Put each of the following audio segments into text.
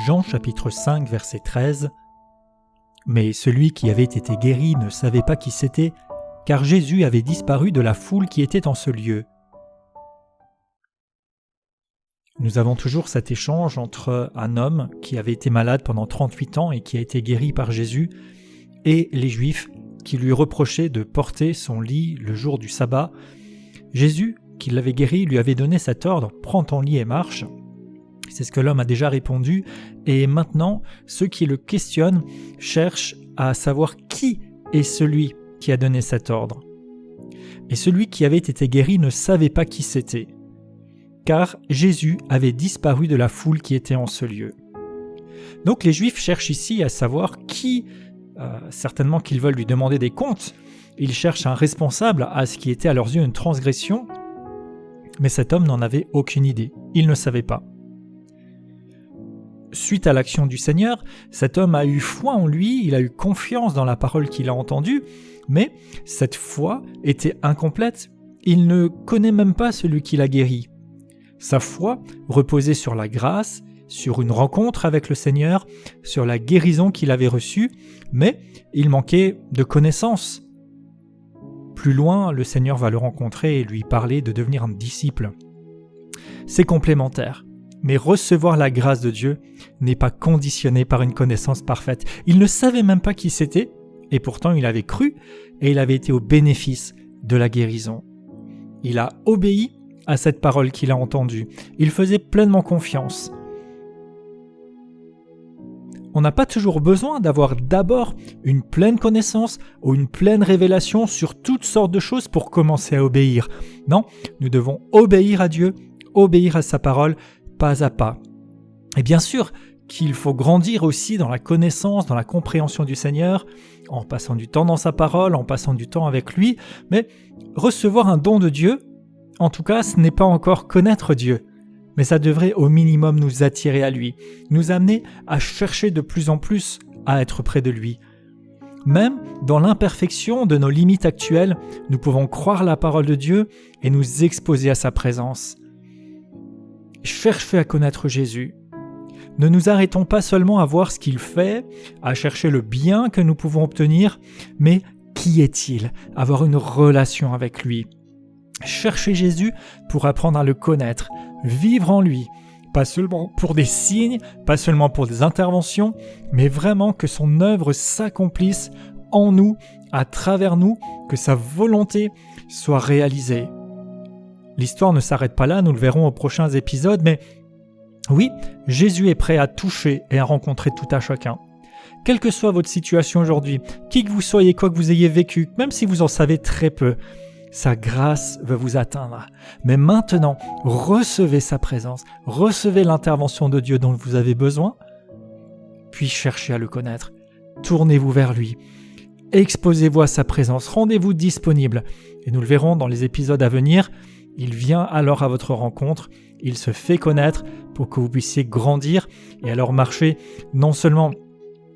Jean chapitre 5 verset 13. Mais celui qui avait été guéri ne savait pas qui c'était, car Jésus avait disparu de la foule qui était en ce lieu. Nous avons toujours cet échange entre un homme qui avait été malade pendant 38 ans et qui a été guéri par Jésus, et les Juifs qui lui reprochaient de porter son lit le jour du sabbat. Jésus, qui l'avait guéri, lui avait donné cet ordre « Prends ton lit et marche ». C'est ce que l'homme a déjà répondu, et maintenant, ceux qui le questionnent cherchent à savoir qui est celui qui a donné cet ordre. Et celui qui avait été guéri ne savait pas qui c'était, car Jésus avait disparu de la foule qui était en ce lieu. Donc les Juifs cherchent ici à savoir qui, certainement qu'ils veulent lui demander des comptes, ils cherchent un responsable à ce qui était à leurs yeux une transgression, mais cet homme n'en avait aucune idée, il ne savait pas. Suite à l'action du Seigneur, cet homme a eu foi en lui, il a eu confiance dans la parole qu'il a entendue, mais cette foi était incomplète, il ne connaît même pas celui qui l'a guéri. Sa foi reposait sur la grâce, sur une rencontre avec le Seigneur, sur la guérison qu'il avait reçue, mais il manquait de connaissances. Plus loin, le Seigneur va le rencontrer et lui parler de devenir un disciple. C'est complémentaire. Mais recevoir la grâce de Dieu n'est pas conditionné par une connaissance parfaite. Il ne savait même pas qui c'était, et pourtant il avait cru, et il avait été au bénéfice de la guérison. Il a obéi à cette parole qu'il a entendue. Il faisait pleinement confiance. On n'a pas toujours besoin d'avoir d'abord une pleine connaissance ou une pleine révélation sur toutes sortes de choses pour commencer à obéir. Non, nous devons obéir à Dieu, obéir à sa parole, pas à pas. Et bien sûr qu'il faut grandir aussi dans la connaissance, dans la compréhension du Seigneur, en passant du temps dans sa parole, en passant du temps avec lui, mais recevoir un don de Dieu, en tout cas, ce n'est pas encore connaître Dieu, mais ça devrait au minimum nous attirer à lui, nous amener à chercher de plus en plus à être près de lui. Même dans l'imperfection de nos limites actuelles, nous pouvons croire la parole de Dieu et nous exposer à sa présence. Cherchez à connaître Jésus. Ne nous arrêtons pas seulement à voir ce qu'il fait, à chercher le bien que nous pouvons obtenir, mais qui est-il? Avoir une relation avec lui. Cherchez Jésus pour apprendre à le connaître, vivre en lui, pas seulement pour des signes, pas seulement pour des interventions, mais vraiment que son œuvre s'accomplisse en nous, à travers nous, que sa volonté soit réalisée. L'histoire ne s'arrête pas là, nous le verrons aux prochains épisodes, mais oui, Jésus est prêt à toucher et à rencontrer tout à chacun. Quelle que soit votre situation aujourd'hui, qui que vous soyez, quoi que vous ayez vécu, même si vous en savez très peu, sa grâce veut vous atteindre. Mais maintenant, recevez sa présence, recevez l'intervention de Dieu dont vous avez besoin, puis cherchez à le connaître. Tournez-vous vers lui, exposez-vous à sa présence, rendez-vous disponible. Et nous le verrons dans les épisodes à venir. Il vient alors à votre rencontre, il se fait connaître pour que vous puissiez grandir et alors marcher non seulement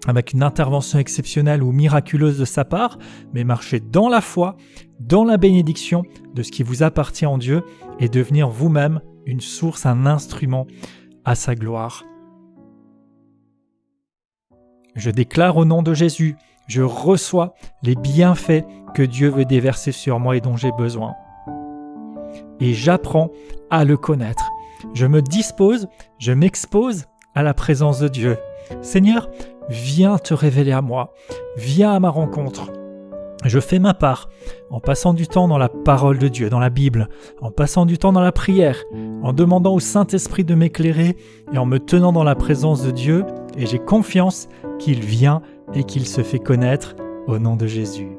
avec une intervention exceptionnelle ou miraculeuse de sa part, mais marcher dans la foi, dans la bénédiction de ce qui vous appartient en Dieu et devenir vous-même une source, un instrument à sa gloire. Je déclare au nom de Jésus, je reçois les bienfaits que Dieu veut déverser sur moi et dont j'ai besoin. Et j'apprends à le connaître. Je me dispose, je m'expose à la présence de Dieu. Seigneur, viens te révéler à moi, viens à ma rencontre. Je fais ma part en passant du temps dans la parole de Dieu, dans la Bible, en passant du temps dans la prière, en demandant au Saint-Esprit de m'éclairer et en me tenant dans la présence de Dieu, et j'ai confiance qu'il vient et qu'il se fait connaître au nom de Jésus.